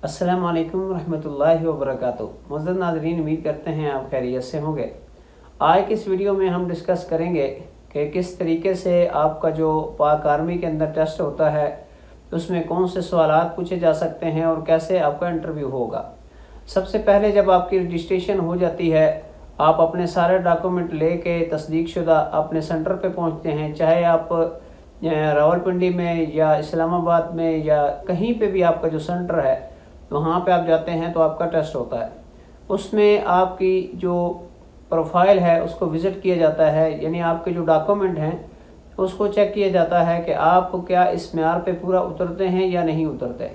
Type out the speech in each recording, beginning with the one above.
अस्सलाम वालेकुम रहमतुल्लाहि व बरकातुहू। मुअज़्ज़ज़ नाज़रीन, उम्मीद करते हैं आप खैरियत से होंगे। आज की इस वीडियो में हम डिस्कस करेंगे कि किस तरीके से आपका जो पाक आर्मी के अंदर टेस्ट होता है उसमें कौन से सवालात पूछे जा सकते हैं और कैसे आपका इंटरव्यू होगा। सबसे पहले जब आपकी रजिस्ट्रेशन हो जाती है, आप अपने सारे डॉक्यूमेंट लेके तस्दीक शुदा अपने सेंटर पे पहुंचते हैं, चाहे आप रावलपिंडी में या इस्लामाबाद में या कहीं पे भी आपका जो सेंटर है वहाँ पे आप जाते हैं तो आपका टेस्ट होता है। उसमें आपकी जो प्रोफाइल है उसको विज़िट किया जाता है, यानी आपके जो डॉक्यूमेंट हैं उसको चेक किया जाता है कि आप क्या इस मेयार पे पूरा उतरते हैं या नहीं उतरते।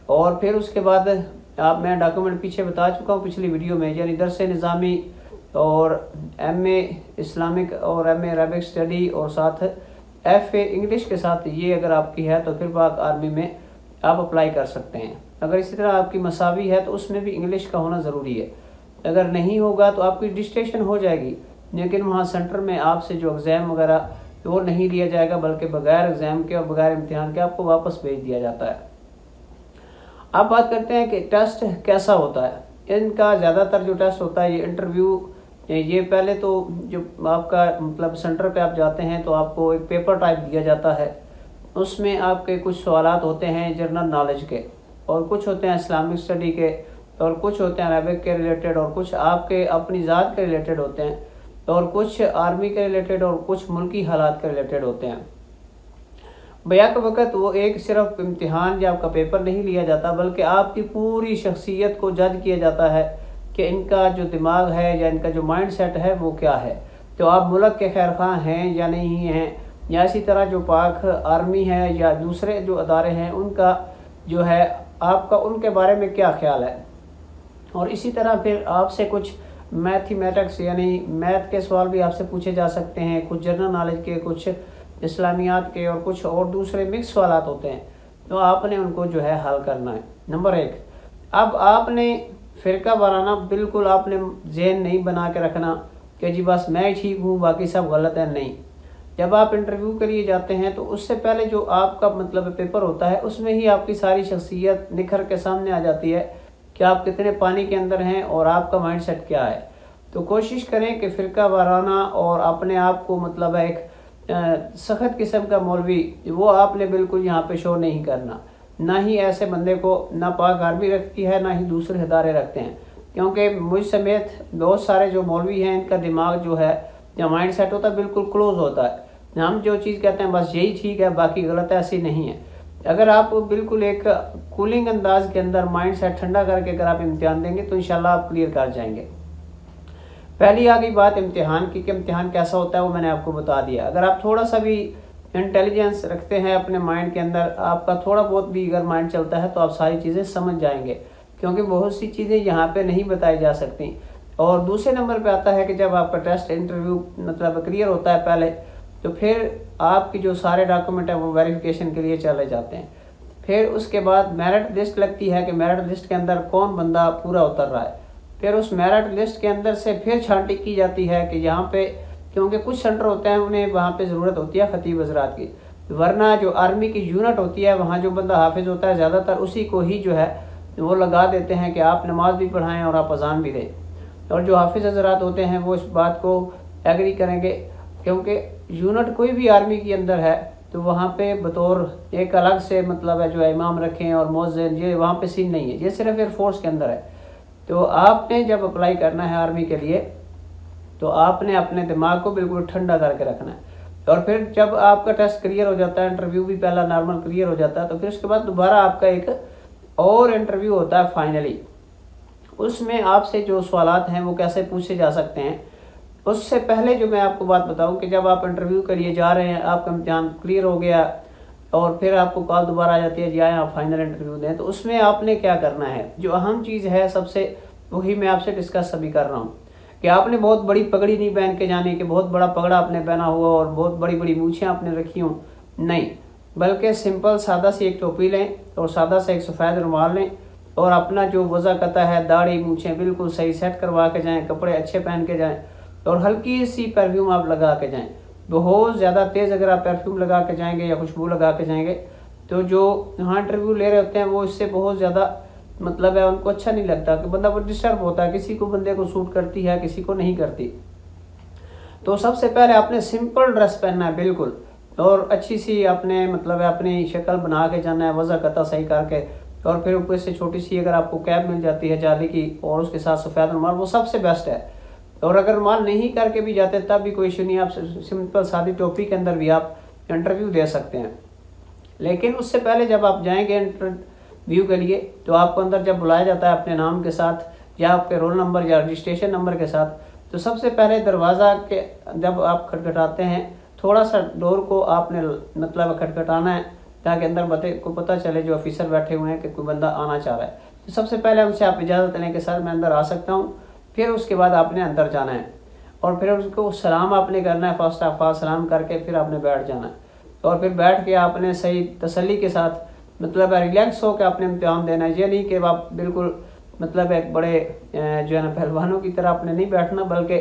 और फिर उसके बाद मैं डॉक्यूमेंट पीछे बता चुका हूँ पिछली वीडियो में, यानी दरस निज़ामी और MA इस्लामिक और MA अरबिक स्टडी और साथ FA इंग्लिश के साथ, ये अगर आपकी है तो फिर पाक आर्मी में आप अप्लाई कर सकते हैं। अगर इसी तरह आपकी मसावी है तो उसमें भी इंग्लिश का होना ज़रूरी है। अगर नहीं होगा तो आपकी रजिस्ट्रेशन हो जाएगी, लेकिन वहाँ सेंटर में आपसे जो एग्ज़ाम वगैरह वो नहीं लिया जाएगा, बल्कि बगैर एग्ज़ाम के और बगैर इम्तिहान के आपको वापस भेज दिया जाता है। अब बात करते हैं कि टेस्ट कैसा होता है। इनका ज़्यादातर जो टेस्ट होता है ये इंटरव्यू, ये पहले तो जो आपका मतलब सेंटर पे आप जाते हैं तो आपको एक पेपर टाइप दिया जाता है। उसमें आपके कुछ सवालात होते हैं जनरल नॉलेज के, और कुछ होते हैं इस्लामिक स्टडी के, और कुछ होते हैं अरबिक के रिलेटेड, और कुछ आपके अपनी ज़ात के रिलेटेड होते हैं, और कुछ आर्मी के रिलेटेड, और कुछ मुल्की हालात के रिलेटेड होते हैं। बैक वक़्त वो एक सिर्फ इम्तिहान या आपका पेपर नहीं लिया जाता, बल्कि आपकी पूरी शख्सियत को जज किया जाता है कि इनका जो दिमाग है या इनका जो माइंड सेट है वो क्या है, तो आप मुल्क के खैर खां हैं या नहीं हैं, या इसी तरह जो पाक आर्मी है या दूसरे जो अदारे हैं उनका जो है आपका उनके बारे में क्या ख्याल है। और इसी तरह फिर आपसे कुछ मैथमेटिक्स यानी मैथ के सवाल भी आपसे पूछे जा सकते हैं, कुछ जनरल नॉलेज के, कुछ इस्लामियात के, और कुछ और दूसरे मिक्स सवालात होते हैं, तो आपने उनको जो है हल करना है। नंबर 1, अब आपने फ़िरका वाराना बिल्कुल आपने ज़हन नहीं बना के रखना कि जी बस मैं ठीक हूँ बाकी सब गलत है, नहीं। जब आप इंटरव्यू के लिए जाते हैं तो उससे पहले जो आपका मतलब पेपर होता है उसमें ही आपकी सारी शख्सियत निखर के सामने आ जाती है कि आप कितने पानी के अंदर हैं और आपका माइंडसेट क्या है। तो कोशिश करें कि फ़िरका वाराना और अपने आप को मतलब एक सख्त किस्म का मौलवी वो आपने बिल्कुल यहाँ पे शो नहीं करना। ना ही ऐसे बंदे को ना पाक आर्मी रखती है, ना ही दूसरे अदारे रखते हैं, क्योंकि मुझ समेत बहुत सारे जो मौलवी हैं इनका दिमाग जो है या माइंड सेट होता है बिल्कुल क्लोज होता है। हम जो चीज़ कहते हैं बस यही ठीक है बाकी गलत है, ऐसी नहीं है। अगर आप बिल्कुल एक कूलिंग अंदाज के अंदर माइंड सेट ठंडा करके अगर आप इम्तिहान देंगे तो इंशाल्लाह आप क्लियर कर जाएंगे। पहली आ गई बात इम्तिहान की कि इम्तिहान कैसा होता है, वो मैंने आपको बता दिया। अगर आप थोड़ा सा भी इंटेलिजेंस रखते हैं अपने माइंड के अंदर, आपका थोड़ा बहुत भी अगर माइंड चलता है तो आप सारी चीज़ें समझ जाएंगे, क्योंकि बहुत सी चीज़ें यहाँ पे नहीं बताई जा सकती। और दूसरे नंबर पे आता है कि जब आपका टेस्ट इंटरव्यू मतलब क्लियर होता है पहले, तो फिर आपकी जो सारे डॉक्यूमेंट हैं वो वेरिफिकेशन के लिए चले जाते हैं। फिर उसके बाद मेरिट लिस्ट लगती है कि मेरिट लिस्ट के अंदर कौन बंदा पूरा उतर रहा है। फिर उस मेरिट लिस्ट के अंदर से फिर छांटी की जाती है कि यहाँ पे, क्योंकि कुछ सेंटर होते हैं उन्हें वहाँ पे ज़रूरत होती है खतीब हज़रात की, वरना जो आर्मी की यूनिट होती है वहाँ जो बंदा हाफिज़ होता है ज़्यादातर उसी को ही जो है वो लगा देते हैं कि आप नमाज भी पढ़ाएँ और आप अजान भी दें। और जो हाफिज़ हज़रात होते हैं वो इस बात को एग्री करेंगे, क्योंकि यूनिट कोई भी आर्मी के अंदर है तो वहाँ पे बतौर एक अलग से मतलब है जो इमाम रखें और मुअज्जिन, ये वहाँ पे सीन नहीं है, ये सिर्फ एयरफोर्स के अंदर है। तो आपने जब अप्लाई करना है आर्मी के लिए तो आपने अपने दिमाग को बिल्कुल ठंडा करके रखना है। और फिर जब आपका टेस्ट क्लियर हो जाता है, इंटरव्यू भी पहला नॉर्मल क्लियर हो जाता है, तो फिर उसके बाद दोबारा आपका एक और इंटरव्यू होता है फाइनली। उसमें आपसे जो सवालात हैं वो कैसे पूछे जा सकते हैं। उससे पहले जो मैं आपको बात बताऊं कि जब आप इंटरव्यू के लिए जा रहे हैं, आपका इम्तिहान क्लियर हो गया और फिर आपको कॉल दोबारा आ जाती है जी आए आप फाइनल इंटरव्यू दें, तो उसमें आपने क्या करना है। जो अहम चीज़ है सबसे, वही मैं आपसे डिस्कस अभी कर रहा हूँ कि आपने बहुत बड़ी पगड़ी नहीं पहन के जाने कि बहुत बड़ा पगड़ा आपने पहना हुआ और बहुत बड़ी बड़ी मूछें आपने रखी हों, नहीं, बल्कि सिंपल सादा सी एक टोपी लें और सादा सा एक सफ़ेद रुमाल लें और अपना जो वज़ा कता है दाढ़ी मूछें बिल्कुल सही सेट करवा के जाएँ, कपड़े अच्छे पहन के जाएँ और हल्की सी परफ्यूम आप लगा के जाएँ। बहुत ज़्यादा तेज़ अगर आप परफ्यूम लगा के जाएंगे या खुशबू लगा के जाएंगे तो जो यहाँ इंटरव्यू ले रहे होते हैं वो इससे बहुत ज़्यादा मतलब है उनको अच्छा नहीं लगता, कि बंदा वो डिस्टर्ब होता है, किसी को बंदे को सूट करती है, किसी को नहीं करती। तो सबसे पहले आपने सिंपल ड्रेस पहनना है बिल्कुल, और अच्छी सी आपने मतलब है अपनी शक्ल बना के जाना है, वज़ा कता सही करके, और फिर ऊपर से छोटी सी अगर आपको कैप मिल जाती है जाली की और उसके साथ सफ़ेद रुमाल, वो सबसे बेस्ट है। और अगर रुमाल नहीं करके भी जाते तब भी कोई इशू नहीं, आप सिंपल सादी टोपी के अंदर भी आप इंटरव्यू दे सकते हैं। लेकिन उससे पहले जब आप जाएंगे इंटरव्यू के लिए, तो आपको अंदर जब बुलाया जाता है अपने नाम के साथ या आपके रोल नंबर या रजिस्ट्रेशन नंबर के साथ, तो सबसे पहले दरवाज़ा के जब आप खटखटाते हैं, थोड़ा सा डोर को आपने मतलब खटखटाना है ताकि अंदर बंदे को पता चले जो ऑफिसर बैठे हुए हैं कि कोई बंदा आना चाह रहा है। तो सबसे पहले उनसे आप इजाज़त लें कि सर मैं अंदर आ सकता हूँ। फिर उसके बाद आपने अंदर जाना है और फिर उसको सलाम आपने करना है, फर्स्ट ऑफ ऑल सलाम करके फिर आपने बैठ जाना है। और फिर बैठ के आपने सही तसल्ली के साथ मतलब रिलैक्स होकर आपने इम्तिहान देना है। ये नहीं कि आप बिल्कुल मतलब एक बड़े जो है ना पहलवानों की तरह आपने नहीं बैठना, बल्कि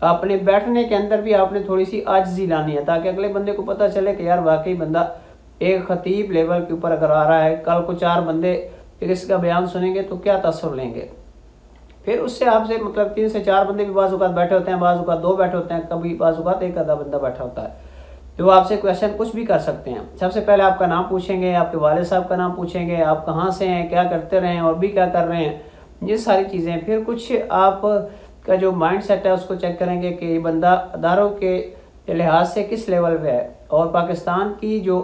अपने बैठने के अंदर भी आपने थोड़ी सी आजिज़ी लानी है ताकि अगले बंदे को पता चले कि यार वाकई बंदा एक खतीब लेवल के ऊपर अगर आ रहा है, कल को 4 बंदे इसका बयान सुनेंगे तो क्या तसर लेंगे। फिर उससे आपसे मतलब 3 से 4 बंदे भी बाज़-औक़ात बैठे होते हैं, बाज़-औक़ात 2 बैठे होते हैं, कभी बाज़-औक़ात एक आधा बंदा बैठा होता है। तो आपसे क्वेश्चन कुछ भी कर सकते हैं। सबसे पहले आपका नाम पूछेंगे, आपके वालिद साहब का नाम पूछेंगे, आप कहाँ से हैं, क्या करते रहे हैं और भी क्या कर रहे हैं, ये सारी चीज़ें। फिर कुछ आप का जो माइंड सेट है उसको चेक करेंगे कि ये बंदा अदारों के लिहाज से किस लेवल पे है और पाकिस्तान की जो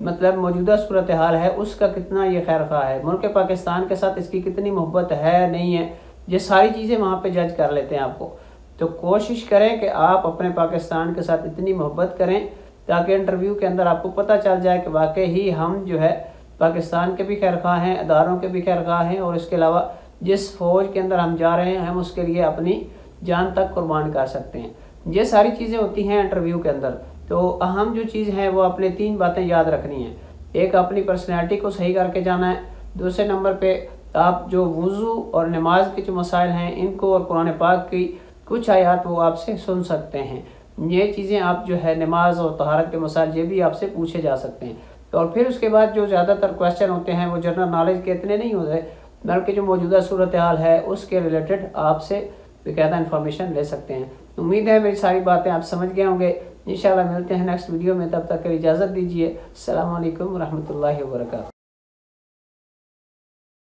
मतलब मौजूदा सूरत हाल है उसका कितना ये खैर खा है, मुल्क पाकिस्तान के साथ इसकी कितनी मोहब्बत है नहीं है, ये सारी चीज़ें वहाँ पे जज कर लेते हैं आपको। तो कोशिश करें कि आप अपने पाकिस्तान के साथ इतनी मोहब्बत करें ताकि इंटरव्यू के अंदर आपको पता चल जाए कि वाकई ही हम जो है पाकिस्तान के भी खैर खा हैं, अदारों के भी खैर खा हैं, और इसके अलावा जिस फौज के अंदर हम जा रहे हैं हम उसके लिए अपनी जान तक कुर्बान कर सकते हैं। ये सारी चीज़ें होती हैं इंटरव्यू के अंदर। तो अहम जो चीज़ है वो अपने 3 बातें याद रखनी है। एक, अपनी पर्सनैलिटी को सही करके जाना है। दूसरे नंबर पे आप जो वुज़ू और नमाज के जो मसाइल हैं इनको और कुरान पाक की कुछ आयत वो आपसे सुन सकते हैं। ये चीज़ें आप जो है नमाज और तहारत के मसाइल ये भी आपसे पूछे जा सकते हैं। और फिर उसके बाद जो ज़्यादातर क्वेश्चन होते हैं वो जनरल नॉलेज के इतने नहीं होते, बल्कि जो मौजूदा सूरत हाल है उसके रिलेटेड आपसे बाकायदा इन्फॉर्मेशन ले सकते हैं। उम्मीद है मेरी सारी बातें आप समझ गए होंगे। इंशाल्लाह मिलते हैं नेक्स्ट वीडियो में, तब तक के इजाज़त दीजिए। अस्सलाम वालेकुम रहमतुल्लाहि व बरकातहू।